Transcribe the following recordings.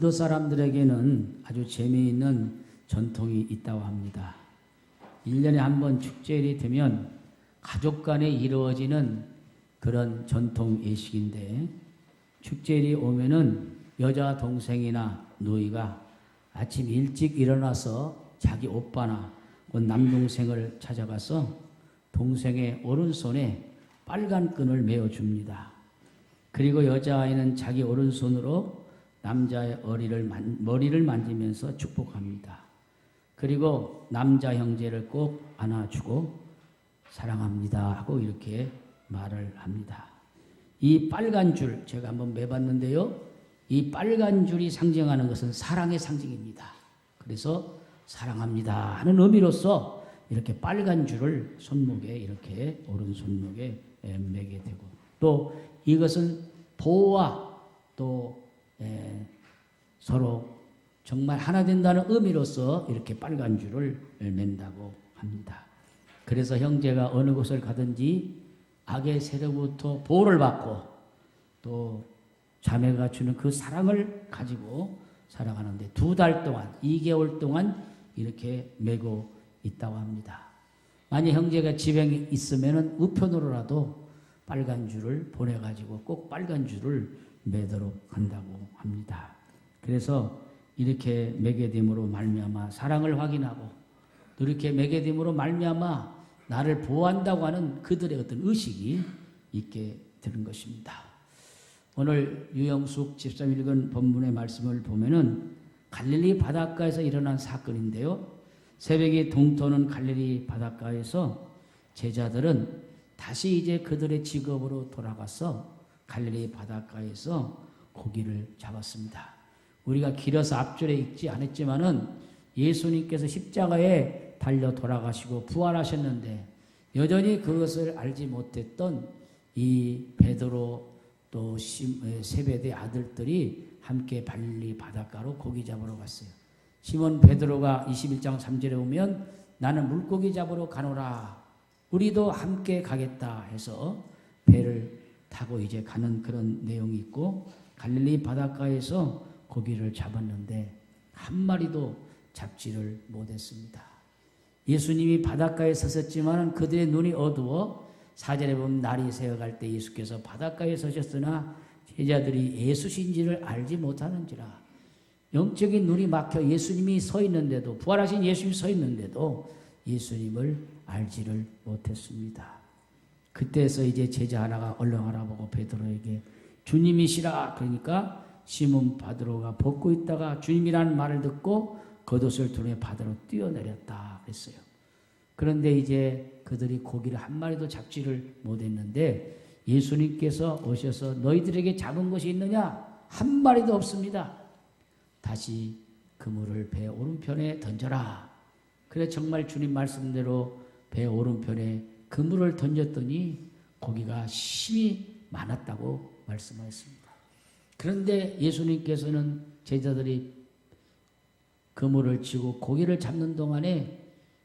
인도 사람들에게는 아주 재미있는 전통이 있다고 합니다. 1년에 한 번 축제일이 되면 가족 간에 이루어지는 그런 전통 예식인데, 축제일이 오면은 여자 동생이나 누이가 아침 일찍 일어나서 자기 오빠나 남동생을 찾아가서 동생의 오른손에 빨간 끈을 메어 줍니다. 그리고 여자아이는 자기 오른손으로 남자의 머리를 만지면서 축복합니다. 그리고 남자 형제를 꼭 안아주고 사랑합니다 하고 이렇게 말을 합니다. 이 빨간 줄 제가 한번 매봤는데요. 이 빨간 줄이 상징하는 것은 사랑의 상징입니다. 그래서 사랑합니다 하는 의미로서 이렇게 빨간 줄을 손목에 이렇게 오른손목에 매게 되고, 또 이것은 보호와 또 서로 정말 하나 된다는 의미로서 이렇게 빨간 줄을 맨다고 합니다. 그래서 형제가 어느 곳을 가든지 악의 세력부터 보호를 받고 또 자매가 주는 그 사랑을 가지고 살아가는데 2달 동안, 2개월 동안 이렇게 매고 있다고 합니다. 만약 형제가 집에 있으면 우편으로라도 빨간 줄을 보내가지고 꼭 빨간 줄을 매도록 한다고 합니다. 그래서 이렇게 매게 됨으로 말미암아 사랑을 확인하고, 또 이렇게 매게 됨으로 말미암아 나를 보호한다고 하는 그들의 어떤 의식이 있게 되는 것입니다. 오늘 유영숙 집사님 읽은 본문의 말씀을 보면은 갈릴리 바닷가에서 일어난 사건인데요. 새벽이 동토는 갈릴리 바닷가에서 제자들은 다시 이제 그들의 직업으로 돌아가서 갈릴리 바닷가에서 고기를 잡았습니다. 우리가 길어서 앞줄에 읽지 않았지만은 예수님께서 십자가에 달려 돌아가시고 부활하셨는데 여전히 그것을 알지 못했던 이 베드로 또 세베대 아들들이 함께 갈릴리 바닷가로 고기 잡으러 갔어요. 시몬 베드로가 21장 3절에 오면 나는 물고기 잡으러 가노라, 우리도 함께 가겠다 해서 배를 타고 이제 가는 그런 내용이 있고, 갈릴리 바닷가에서 고기를 잡았는데 한 마리도 잡지를 못했습니다. 예수님이 바닷가에 섰었지만 그들의 눈이 어두워 4절에 보면 날이 새어갈 때 예수께서 바닷가에 서셨으나 제자들이 예수신지를 알지 못하는지라. 영적인 눈이 막혀 예수님이 서 있는데도, 부활하신 예수님이 서 있는데도 예수님을 알지를 못했습니다. 그때서 이제 제자 하나가 얼른 알아보고 베드로에게 주님이시라 그러니까 시몬 베드로가 벗고 있다가 주님이라는 말을 듣고 겉옷을 두르며 바다로 뛰어내렸다 그랬어요. 그런데 이제 그들이 고기를 한 마리도 잡지를 못했는데 예수님께서 오셔서 너희들에게 잡은 것이 있느냐? 한 마리도 없습니다. 다시 그물을 배 오른편에 던져라. 그래 정말 주님 말씀대로 배 오른편에 그물을 던졌더니 고기가 힘이 많았다고 말씀하셨습니다. 그런데 예수님께서는 제자들이 그물을 치고 고기를 잡는 동안에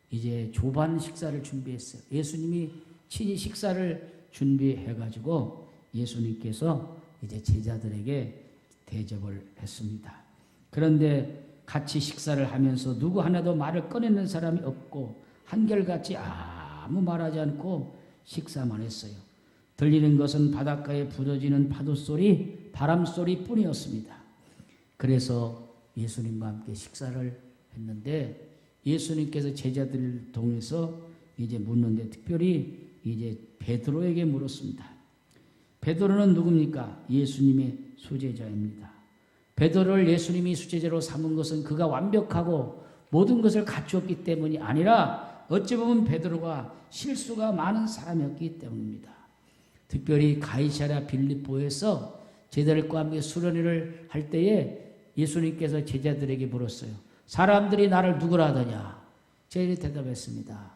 이제 조반 식사를 준비했어요. 예수님이 친히 식사를 준비해가지고 예수님께서 이제 제자들에게 대접을 했습니다. 그런데 같이 식사를 하면서 누구 하나도 말을 꺼내는 사람이 없고 한결같이 아무 말하지 않고 식사만 했어요. 들리는 것은 바닷가에 부러지는 파도 소리, 바람 소리 뿐이었습니다. 그래서 예수님과 함께 식사를 했는데 예수님께서 제자들을 통해서 이제 묻는데 특별히 이제 베드로에게 물었습니다. 베드로는 누굽니까? 예수님의 수제자입니다. 베드로를 예수님이 수제자로 삼은 것은 그가 완벽하고 모든 것을 갖추었기 때문이 아니라 어찌 보면 베드로가 실수가 많은 사람이었기 때문입니다. 특별히 가이사랴 빌립보에서 제자들과 함께 수련회를 할 때에 예수님께서 제자들에게 물었어요. 사람들이 나를 누구라 하더냐? 제자들이 대답했습니다.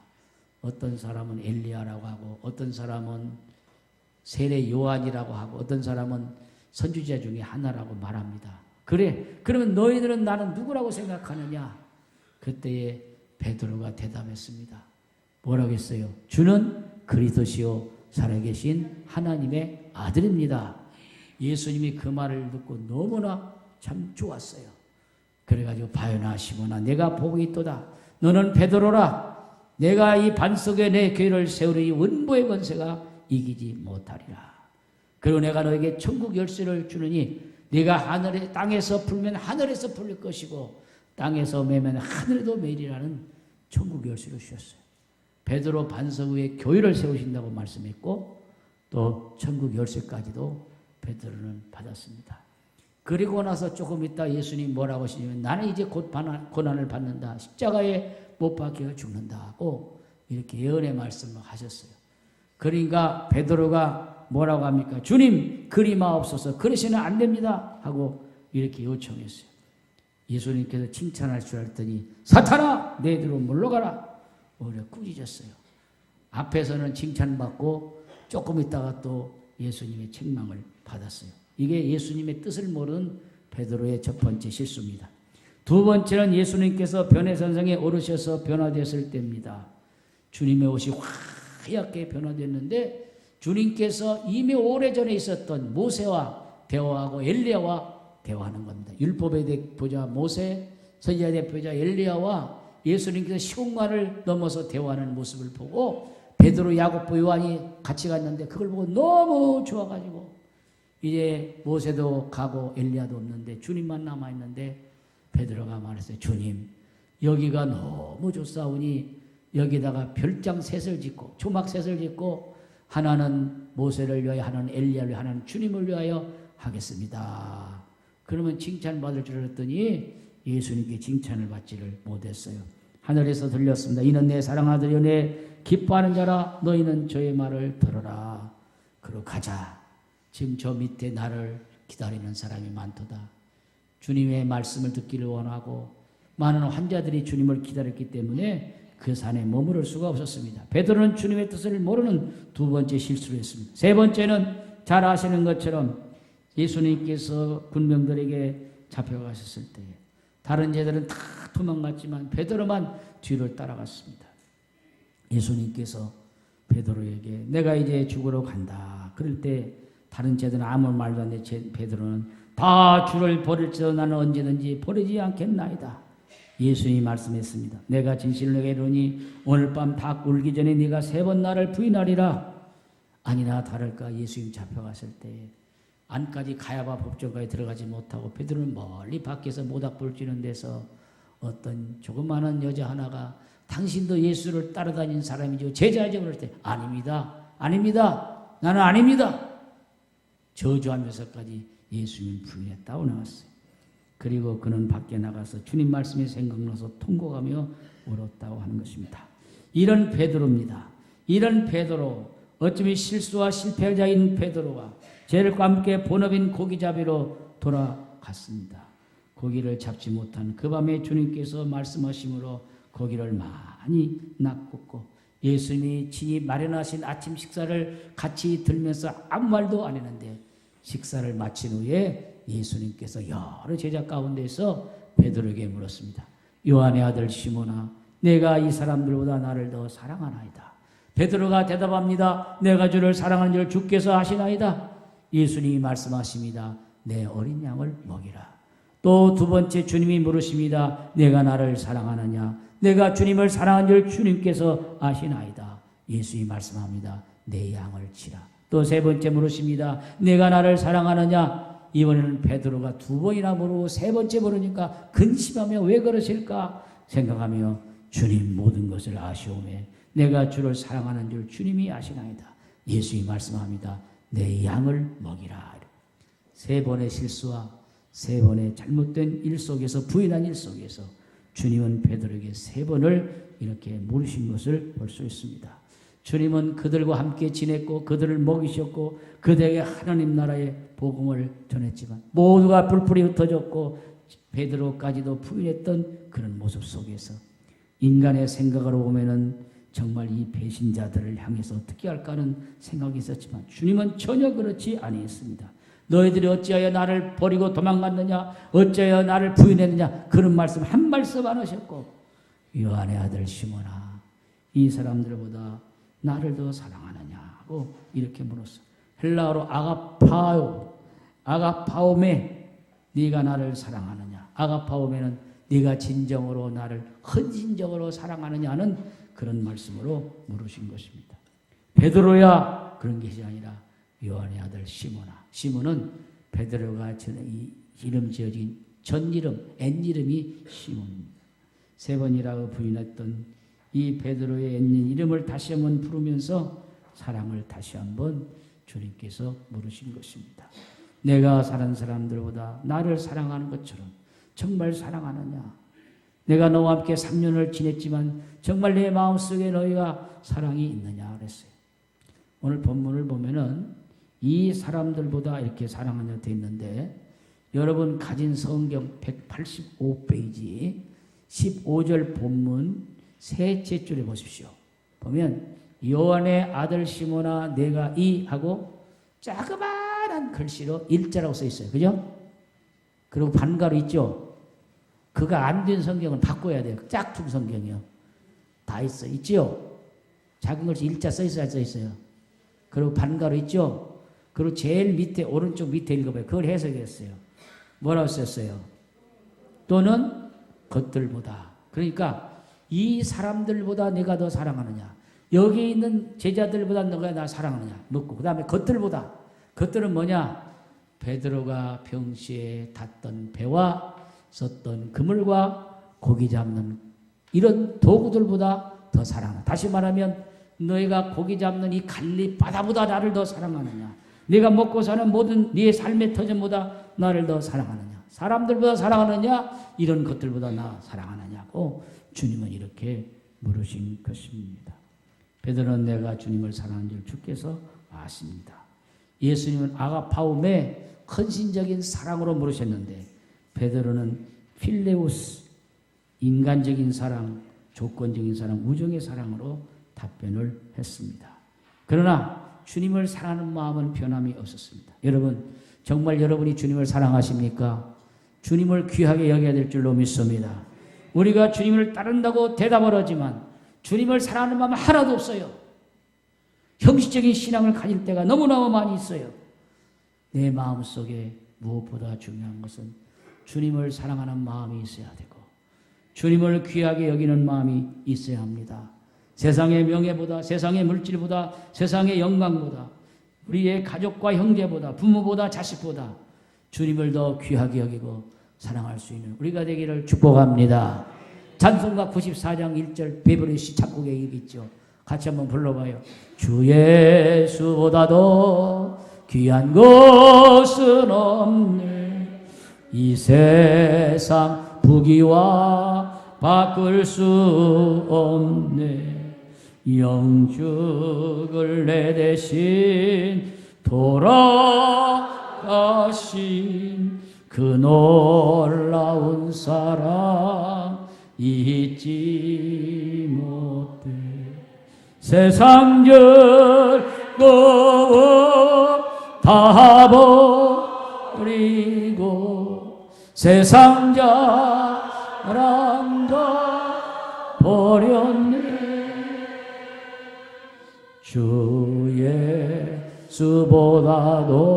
어떤 사람은 엘리야라고 하고 어떤 사람은 세례 요한이라고 하고 어떤 사람은 선지자 중에 하나라고 말합니다. 그래, 그러면 너희들은 나는 누구라고 생각하느냐? 그때에 베드로가 대답했습니다. 뭐라고 했어요? 주는 그리스도시요 살아계신 하나님의 아들입니다. 예수님이 그 말을 듣고 너무나 참 좋았어요. 그래가지고 바요나 시몬아 내가 복이 있도다. 너는 베드로라. 내가 이 반석에 내 교회를 세우리 원보의 권세가 이기지 못하리라. 그리고 내가 너에게 천국 열쇠를 주느니 네가 하늘에 땅에서 풀면 하늘에서 풀릴 것이고 땅에서 매면 하늘에도 매리라는 천국 열쇠를 주셨어요. 베드로 반석 위에 교회를 세우신다고 말씀했고 또 천국 열쇠까지도 베드로는 받았습니다. 그리고 나서 조금 있다 예수님 뭐라고 하시냐면 나는 이제 곧 고난을 받는다. 십자가에 못 박혀 죽는다고 이렇게 예언의 말씀을 하셨어요. 그러니까 베드로가 뭐라고 합니까? 주님 그리마옵소서. 그러시면 안 됩니다 하고 이렇게 요청했어요. 예수님께서 칭찬할 줄 알았더니 사탄아 너희들로 물러가라. 오히려 꾸짖었어요. 앞에서는 칭찬받고 조금 있다가 또 예수님의 책망을 받았어요. 이게 예수님의 뜻을 모르는 베드로의 첫 번째 실수입니다. 두 번째는 예수님께서 변해선상에 오르셔서 변화됐을 때입니다. 주님의 옷이 하얗게 변화됐는데 주님께서 이미 오래전에 있었던 모세와 대화하고 엘리야와 대화하는 겁니다. 율법의 대표자 모세, 선지자의 대표자 엘리야와 예수님께서 시공간을 넘어서 대화하는 모습을 보고 베드로, 야고보, 요한이 같이 갔는데 그걸 보고 너무 좋아가지고 이제 모세도 가고 엘리야도 없는데 주님만 남아있는데 베드로가 말했어요. 주님 여기가 너무 좋사오니 여기다가 별장 셋을 짓고 조막 셋을 짓고 하나는 모세를 위하여 하나는 엘리야를 위하여 하나는 주님을 위하여 하겠습니다. 그러면 칭찬받을 줄 알았더니 예수님께 칭찬을 받지를 못했어요. 하늘에서 들렸습니다. 이는 내 사랑하는 아들이요 내 기뻐하는 자라. 너희는 저의 말을 들어라. 그러고 가자. 지금 저 밑에 나를 기다리는 사람이 많도다. 주님의 말씀을 듣기를 원하고 많은 환자들이 주님을 기다렸기 때문에 그 산에 머무를 수가 없었습니다. 베드로는 주님의 뜻을 모르는 두 번째 실수를 했습니다. 세 번째는 잘 아시는 것처럼 예수님께서 군병들에게 잡혀가셨을 때 다른 제들은 다 도망갔지만 베드로만 뒤를 따라갔습니다. 예수님께서 베드로에게 내가 이제 죽으러 간다. 그럴 때 다른 제들은 아무 말도 안 해. 베드로는 다 주를 버릴지라도 나는 언제든지 버리지 않겠나이다. 예수님이 말씀했습니다. 내가 진실을 내게 이르니 오늘 밤 닭 울기 전에 네가 세 번 나를 부인하리라. 아니나 다를까 예수님 잡혀갔을 때 안까지 가야바 법정까지 들어가지 못하고 베드로는 멀리 밖에서 모닥불 쬐는 데서 어떤 조그마한 여자 하나가 당신도 예수를 따라다니는 사람이죠. 제자죠. 그럴 때 아닙니다. 아닙니다. 나는 아닙니다. 저주하면서까지 예수님 부인했다고 나왔어요. 그리고 그는 밖에 나가서 주님 말씀이 생각나서 통곡하며 울었다고 하는 것입니다. 이런 베드로입니다. 이런 베드로, 어쩌면 실수와 실패자인 베드로가 죄과 함께 본업인 고기잡이로 돌아갔습니다. 고기를 잡지 못한 그 밤에 주님께서 말씀하심으로 고기를 많이 낚았고 예수님이 친히 마련하신 아침 식사를 같이 들면서 아무 말도 안 했는데 식사를 마친 후에 예수님께서 여러 제자 가운데서 베드로에게 물었습니다. 요한의 아들 시몬아, 내가 이 사람들보다 나를 더 사랑하나이다. 베드로가 대답합니다. 내가 주를 사랑하는 줄 주께서 아시나이다. 예수님이 말씀하십니다. 내 어린 양을 먹이라. 또 두 번째 주님이 물으십니다. 내가 나를 사랑하느냐? 내가 주님을 사랑하는 줄 주님께서 아시나이다. 예수님이 말씀합니다. 내 양을 치라. 또 세 번째 물으십니다. 내가 나를 사랑하느냐? 이번에는 베드로가 두 번이나 물고 세 번째 물으니까 근심하며 왜 그러실까 생각하며 주님 모든 것을 아시오매 내가 주를 사랑하는 줄 주님이 아시나이다. 예수님이 말씀합니다. 내 양을 먹이라. 세 번의 실수와 세 번의 잘못된 일 속에서 부인한 일 속에서 주님은 베드로에게 세 번을 이렇게 물으신 것을 볼 수 있습니다. 주님은 그들과 함께 지냈고 그들을 먹이셨고 그들에게 하나님 나라의 복음을 전했지만 모두가 불풀이 흩어졌고 베드로까지도 부인했던 그런 모습 속에서 인간의 생각으로 보면은 정말 이 배신자들을 향해서 어떻게 할까 하는 생각이 있었지만 주님은 전혀 그렇지 아니했습니다. 너희들이 어찌하여 나를 버리고 도망갔느냐? 어찌하여 나를 부인했느냐? 그런 말씀 한 말씀 안 하셨고 요한의 아들 시몬아 이 사람들보다 나를 더 사랑하느냐고 이렇게 물었어. 헬라어로 아가파오메 네가 나를 사랑하느냐? 아가파오면은 네가 진정으로 나를 헌신적으로 사랑하느냐는 그런 말씀으로 물으신 것입니다. 베드로야 그런 것이 아니라 요한의 아들 시몬아. 시몬은 베드로가 이름 지어진 전 이름, 옛 이름이 시몬입니다. 세 번이라고 부인했던 이 베드로의 옛 이름을 다시 한번 부르면서 사랑을 다시 한번 주님께서 물으신 것입니다. 내가 사는 사람들보다 나를 사랑하는 것처럼 정말 사랑하느냐? 내가 너와 함께 3년을 지냈지만 정말 내 마음속에 너희가 사랑이 있느냐 그랬어요. 오늘 본문을 보면은 이 사람들보다 이렇게 사랑하냐 되어 있는데 여러분 가진 성경 185페이지 15절 본문 셋째 줄에 보십시오. 보면 요한의 아들 시몬아 내가 이 하고 자그마한 글씨로 일자라고 써 있어요. 그죠? 그리고 반가로 있죠? 그거 안 된 성경은 바꿔야 돼요. 짝퉁 성경이요. 다 있어. 있죠? 작은 글씨 일자 써 있어야 써 있어요. 그리고 반가로 있죠? 그리고 제일 밑에 오른쪽 밑에 읽어봐요. 그걸 해석했어요. 뭐라고 썼어요? 또는 것들보다. 그러니까 이 사람들보다 내가 더 사랑하느냐? 여기 있는 제자들보다 너가 나 사랑하느냐? 묻고 그 다음에 것들보다. 것들은 뭐냐? 베드로가 평시에 탔던 배와 썼던 그물과 고기 잡는 이런 도구들보다 더 사랑하느냐? 다시 말하면 너희가 고기 잡는 이 갈리 바다보다 나를 더 사랑하느냐? 네가 먹고 사는 모든 네 삶의 터전보다 나를 더 사랑하느냐? 사람들보다 사랑하느냐? 이런 것들보다 나 사랑하느냐고 주님은 이렇게 물으신 것입니다. 베드로는 내가 주님을 사랑하는 줄 주께서 아십니다. 예수님은 아가파움에 헌신적인 사랑으로 물으셨는데 베드로는 필레우스 인간적인 사랑, 조건적인 사랑, 우정의 사랑으로 답변을 했습니다. 그러나 주님을 사랑하는 마음은 변함이 없었습니다. 여러분 정말 여러분이 주님을 사랑하십니까? 주님을 귀하게 여겨야 될 줄로 믿습니다. 우리가 주님을 따른다고 대답을 하지만 주님을 사랑하는 마음은 하나도 없어요. 형식적인 신앙을 가질 때가 너무너무 많이 있어요. 내 마음속에 무엇보다 중요한 것은 주님을 사랑하는 마음이 있어야 되고 주님을 귀하게 여기는 마음이 있어야 합니다. 세상의 명예보다 세상의 물질보다 세상의 영광보다 우리의 가족과 형제보다 부모보다 자식보다 주님을 더 귀하게 여기고 사랑할 수 있는 우리가 되기를 축복합니다. 찬송가 94장 1절 베브리시 작곡에 있죠. 같이 한번 불러봐요. 주 예수보다도 귀한 것은 없네. 이 세상 부귀와 바꿀 수 없네. 영죽을 내 대신 돌아가신 그 놀라운 사랑 잊지 못해. 세상 즐거움 다 버리고 세상 자랑도 버렸네. 주 예수보다도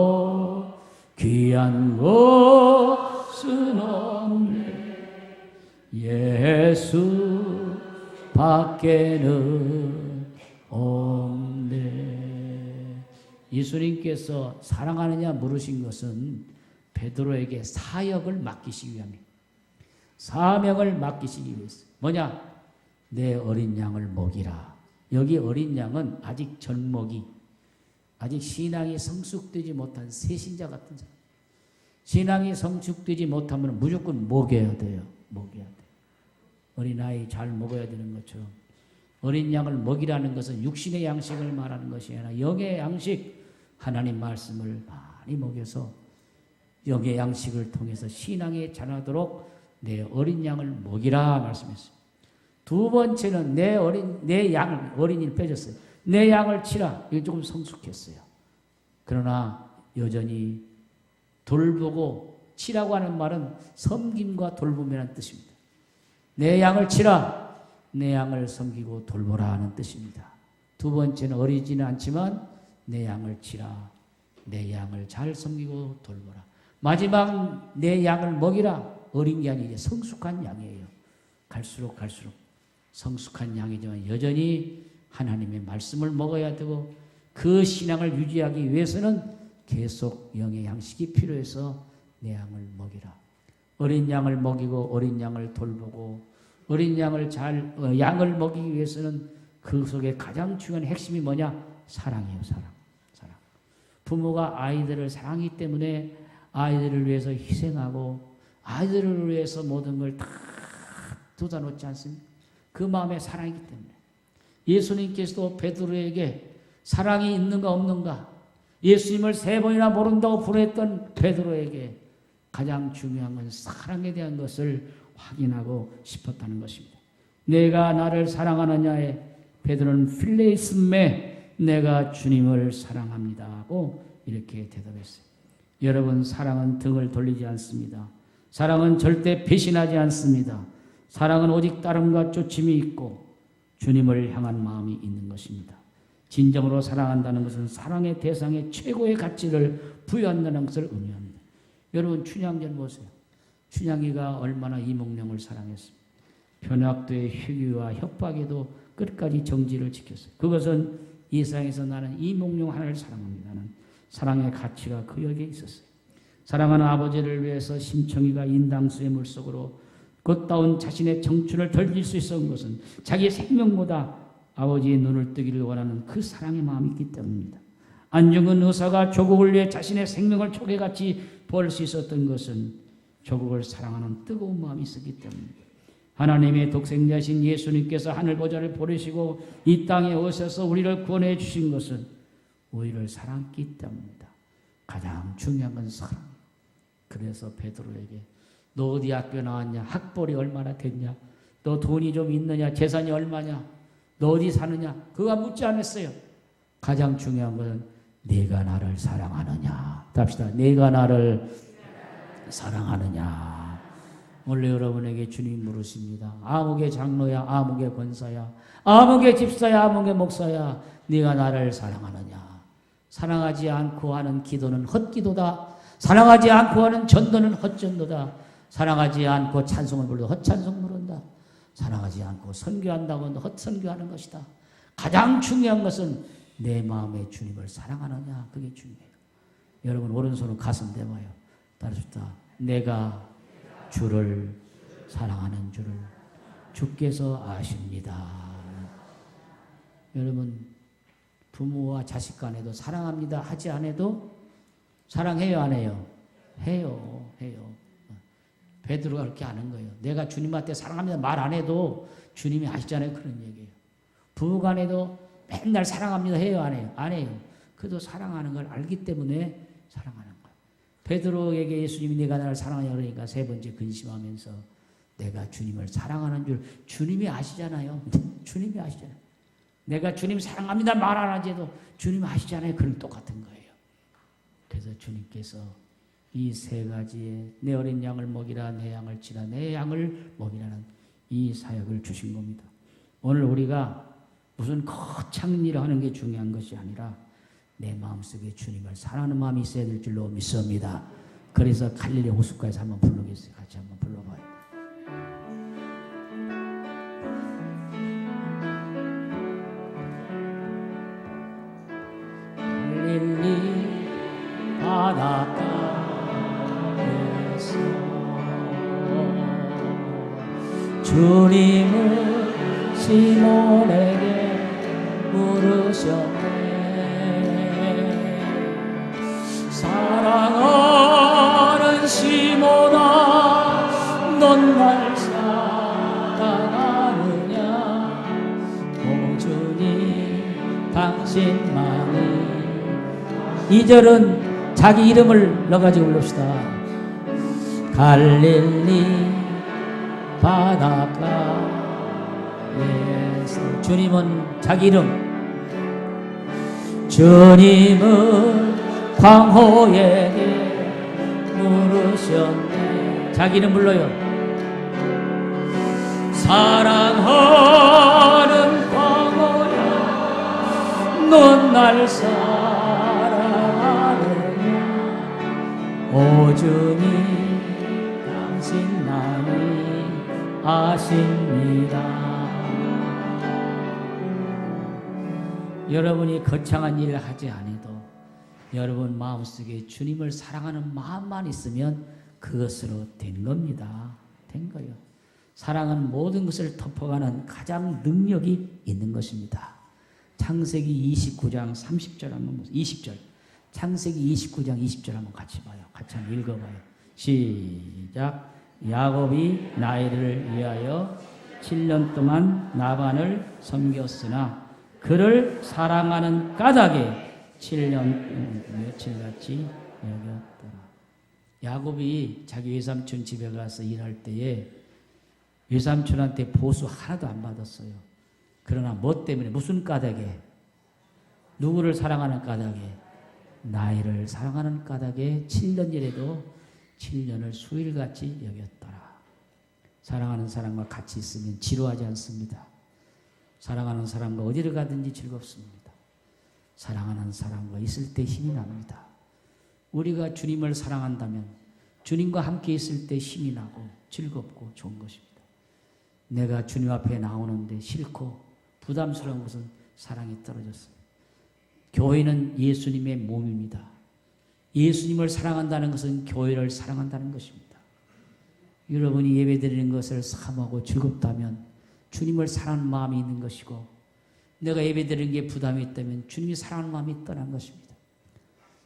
귀한 것은 없네. 예수 밖에는 없네. 예수님께서 사랑하느냐 물으신 것은 베드로에게 사역을 맡기시기 위함입니다. 사명을 맡기시기 위해서. 뭐냐? 내 어린 양을 먹이라. 여기 어린 양은 아직 젊먹이, 아직 신앙이 성숙되지 못한 새신자 같은 사람. 신앙이 성숙되지 못하면 무조건 먹여야 돼요. 먹여야 돼요. 어린아이 잘 먹어야 되는 것처럼 어린 양을 먹이라는 것은 육신의 양식을 말하는 것이 아니라 영의 양식, 하나님 말씀을 많이 먹여서 영의 양식을 통해서 신앙에 자라도록 내 어린 양을 먹이라 말씀했어요. 두 번째는 내 양을, 어린이를 빼줬어요. 내 양을 치라. 이거 조금 성숙했어요. 그러나 여전히 돌보고 치라고 하는 말은 섬김과 돌봄이라는 뜻입니다. 내 양을 치라. 내 양을 섬기고 돌보라 하는 뜻입니다. 두 번째는 어리지는 않지만 내 양을 치라. 내 양을 잘 섬기고 돌보라. 마지막 내 양을 먹이라. 어린 게 아니라 성숙한 양이에요. 갈수록 성숙한 양이지만 여전히 하나님의 말씀을 먹어야 되고 그 신앙을 유지하기 위해서는 계속 영의 양식이 필요해서 내 양을 먹이라. 어린 양을 먹이고 어린 양을 돌보고 어린 양을 양을 먹이기 위해서는 그 속에 가장 중요한 핵심이 뭐냐? 사랑이에요. 사랑. 부모가 아이들을 사랑하기 때문에 아이들을 위해서 희생하고 아이들을 위해서 모든 걸 다 쏟아놓지 않습니까? 그 마음에 사랑이기 때문에. 예수님께서도 베드로에게 사랑이 있는가 없는가, 예수님을 3번이나 모른다고 불했던 베드로에게 가장 중요한 건 사랑에 대한 것을 확인하고 싶었다는 것입니다. 내가 나를 사랑하느냐에 베드로는 필레이스메, 내가 주님을 사랑합니다 하고 이렇게 대답했어요. 여러분, 사랑은 등을 돌리지 않습니다. 사랑은 절대 배신하지 않습니다. 사랑은 오직 따름과 쫓음이 있고 주님을 향한 마음이 있는 것입니다. 진정으로 사랑한다는 것은 사랑의 대상에 최고의 가치를 부여한다는 것을 의미합니다. 여러분, 춘향전 보세요. 춘향이가 얼마나 이몽룡을 사랑했습니다. 변학도의 희귀와 협박에도 끝까지 정지를 지켰어요. 그것은 이 세상에서 나는 이몽룡 하나를 사랑합니다는 사랑의 가치가 그 여기에 있었어요. 사랑하는 아버지를 위해서 심청이가 인당수의 물속으로 곧다운 자신의 청춘을 던질 수 있었던 것은 자기의 생명보다 아버지의 눈을 뜨기를 원하는 그 사랑의 마음이 있기 때문입니다. 안중근 의사가 조국을 위해 자신의 생명을 초계같이 벌 수 있었던 것은 조국을 사랑하는 뜨거운 마음이 있었기 때문입니다. 하나님의 독생자신 예수님께서 하늘보좌를 버리시고 이 땅에 오셔서 우리를 구원해 주신 것은 우리를 사랑했기 때문입니다. 가장 중요한 건 사랑. 그래서 베드로에게 너 어디 학교 나왔냐? 학벌이 얼마나 됐냐? 너 돈이 좀 있느냐? 재산이 얼마냐? 너 어디 사느냐? 그가 묻지 않았어요. 가장 중요한 것은 네가 나를 사랑하느냐? 답시다. 네가 나를 사랑하느냐? 원래 여러분에게 주님 물으십니다. 아무개 장로야, 아무개 권사야, 아무개 집사야, 아무개 목사야, 네가 나를 사랑하느냐? 사랑하지 않고 하는 기도는 헛기도다. 사랑하지 않고 하는 전도는 헛전도다. 사랑하지 않고 찬송을 부르도 헛찬송 부른다. 사랑하지 않고 선교한다고 헛선교하는 것이다. 가장 중요한 것은 내 마음에 주님을 사랑하느냐, 그게 중요해요. 여러분, 오른손을 가슴 대봐요. 따르십시다. 내가 주를 사랑하는 줄을 주께서 아십니다. 여러분, 부모와 자식 간에도 사랑합니다 하지 않아도 사랑해요, 안 해요? 해요. 베드로가 그렇게 하는 거예요. 내가 주님한테 사랑합니다 말 안 해도 주님이 아시잖아요. 그런 얘기예요. 부부 간에도 맨날 사랑합니다 해요, 안 해요? 안 해요. 그래도 사랑하는 걸 알기 때문에 사랑하는 거예요. 베드로에게 예수님이 내가 나를 사랑하냐 그러니까 3번째 근심하면서 내가 주님을 사랑하는 줄 주님이 아시잖아요. 주님이 아시잖아요. 내가 주님 사랑합니다 말 안 하지도 주님 아시잖아요. 그런 똑같은 거예요. 그래서 주님께서 이 3가지의 내 어린 양을 먹이라, 내 양을 치라, 내 양을 먹이라는 이 사역을 주신 겁니다. 오늘 우리가 무슨 거창한 일을 하는 게 중요한 것이 아니라 내 마음속에 주님을 사랑하는 마음이 있어야 될 줄로 믿습니다. 그래서 갈릴리 호숫가에서 한번 부르겠어요. 같이 한번 불러봐요. 갈릴리 바닷가에서 주님은 시몬에게 물으셨네. 사랑하는 시몬아, 넌 날 사랑하느냐? 오 주님, 당신만이. 2절은 자기 이름을 넣어가지고 부릅시다. 갈릴리 바닷가에서. 주님은 자기 이름. 주님은 광호에게 물으셨네. 자기 이름 불러요. 사랑하는 광호야, 넌 날 사랑하느냐? 오 주님 당신 많이 아십니다. 여러분이 거창한 일을 하지 않아도 여러분 마음속에 주님을 사랑하는 마음만 있으면 그것으로 된 겁니다. 된 거예요. 사랑은 모든 것을 덮어가는 가장 능력이 있는 것입니다. 창세기 29장 30절 한번 보세요. 20절. 창세기 29장 20절 한번 같이 봐요. 같이 한번 읽어봐요. 시작. 야곱이 라헬을 위하여 7년 동안 라반을 섬겼으나 그를 사랑하는 까닭에 7년 며칠같이 여겼더라. 야곱이 자기 외삼촌 집에 가서 일할 때에 외삼촌한테 보수 하나도 안 받았어요. 그러나 뭐 때문에, 무슨 까닭에? 누구를 사랑하는 까닭에? 나이를 사랑하는 까닭에 7년이라도 7년을 수일같이 여겼더라. 사랑하는 사람과 같이 있으면 지루하지 않습니다. 사랑하는 사람과 어디를 가든지 즐겁습니다. 사랑하는 사람과 있을 때 힘이 납니다. 우리가 주님을 사랑한다면 주님과 함께 있을 때 힘이 나고 즐겁고 좋은 것입니다. 내가 주님 앞에 나오는데 싫고 부담스러운 것은 사랑이 떨어졌습니다. 교회는 예수님의 몸입니다. 예수님을 사랑한다는 것은 교회를 사랑한다는 것입니다. 여러분이 예배드리는 것을 사모하고 즐겁다면 주님을 사랑하는 마음이 있는 것이고, 내가 예배드리는 게 부담이 있다면 주님이 사랑하는 마음이 떠난 것입니다.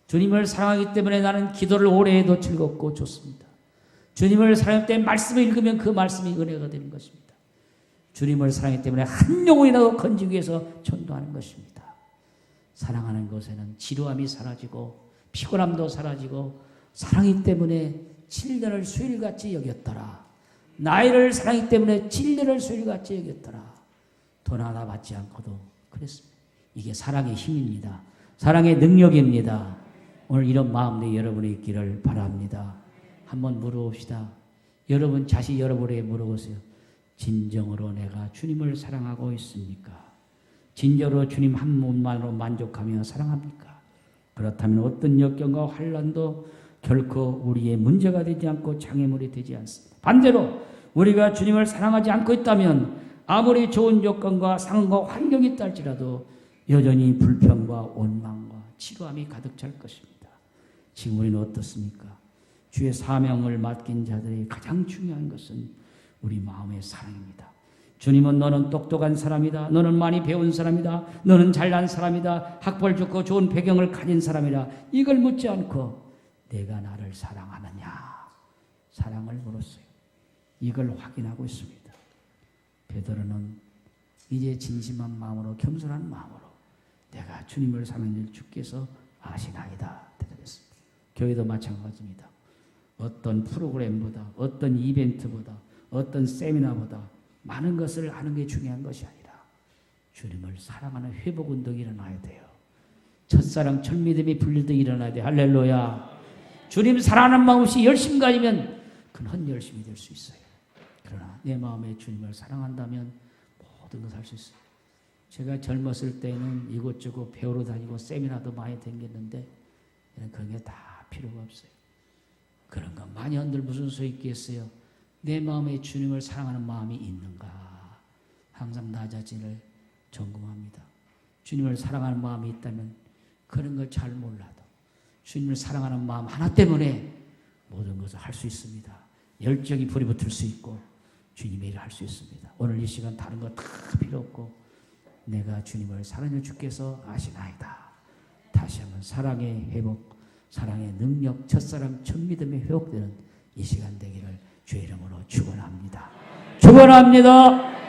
주님을 사랑하기 때문에 나는 기도를 오래 해도 즐겁고 좋습니다. 주님을 사랑할 때 말씀을 읽으면 그 말씀이 은혜가 되는 것입니다. 주님을 사랑하기 때문에 한 영혼이라도 건지기 위해서 전도하는 것입니다. 사랑하는 것에는 지루함이 사라지고 피곤함도 사라지고, 사랑이 때문에 7년을 수일같이 여겼더라. 나이를 사랑하기 때문에 7년을 수일같이 여겼더라. 돈 하나 받지 않고도 그랬습니다. 이게 사랑의 힘입니다. 사랑의 능력입니다. 오늘 이런 마음도 여러분이 있기를 바랍니다. 한번 물어봅시다. 여러분 자신 여러분에게 물어보세요. 진정으로 내가 주님을 사랑하고 있습니까? 진정으로 주님 한 분만으로 만족하며 사랑합니까? 그렇다면 어떤 역경과 환난도 결코 우리의 문제가 되지 않고 장애물이 되지 않습니다. 반대로 우리가 주님을 사랑하지 않고 있다면 아무리 좋은 여건과 상황과 환경이 있다 할지라도 여전히 불평과 원망과 지루함이 가득 찰 것입니다. 지금 우리는 어떻습니까? 주의 사명을 맡긴 자들이 가장 중요한 것은 우리 마음의 사랑입니다. 주님은 너는 똑똑한 사람이다. 너는 많이 배운 사람이다. 너는 잘난 사람이다. 학벌 좋고 좋은 배경을 가진 사람이다. 이걸 묻지 않고 내가 나를 사랑하느냐? 사랑을 물었어요. 이걸 확인하고 있습니다. 베드로는 이제 진심한 마음으로, 겸손한 마음으로 내가 주님을 사랑하는 줄 주께서 아시나이다 대답했습니다. 교회도 마찬가지입니다. 어떤 프로그램보다, 어떤 이벤트보다, 어떤 세미나보다 많은 것을 하는 게 중요한 것이 아니라 주님을 사랑하는 회복운동이 일어나야 돼요. 첫사랑 첫믿음이 불리듯 일어나야 돼요. 할렐루야. 주님 사랑하는 마음 없이 열심 가지면 그건 헛열심이 될 수 있어요. 그러나 내 마음에 주님을 사랑한다면 모든 것을 할 수 있어요. 제가 젊었을 때는 이곳저곳 배우러 다니고 세미나도 많이 다녔는데 그런 게 다 필요가 없어요. 그런 건 많이 한들 무슨 소용이 있겠어요. 내 마음에 주님을 사랑하는 마음이 있는가? 항상 나 자신을 점검합니다. 주님을 사랑하는 마음이 있다면 그런 걸 잘 몰라도 주님을 사랑하는 마음 하나 때문에 모든 것을 할 수 있습니다. 열정이 불이 붙을 수 있고 주님의 일을 할 수 있습니다. 오늘 이 시간 다른 거 다 필요 없고 내가 주님을 사랑해 주께서 아시나이다. 다시 한번 사랑의 회복, 사랑의 능력, 첫사랑, 첫믿음의 회복되는 이 시간 되기를 주의 이름으로 축원합니다. 축원합니다.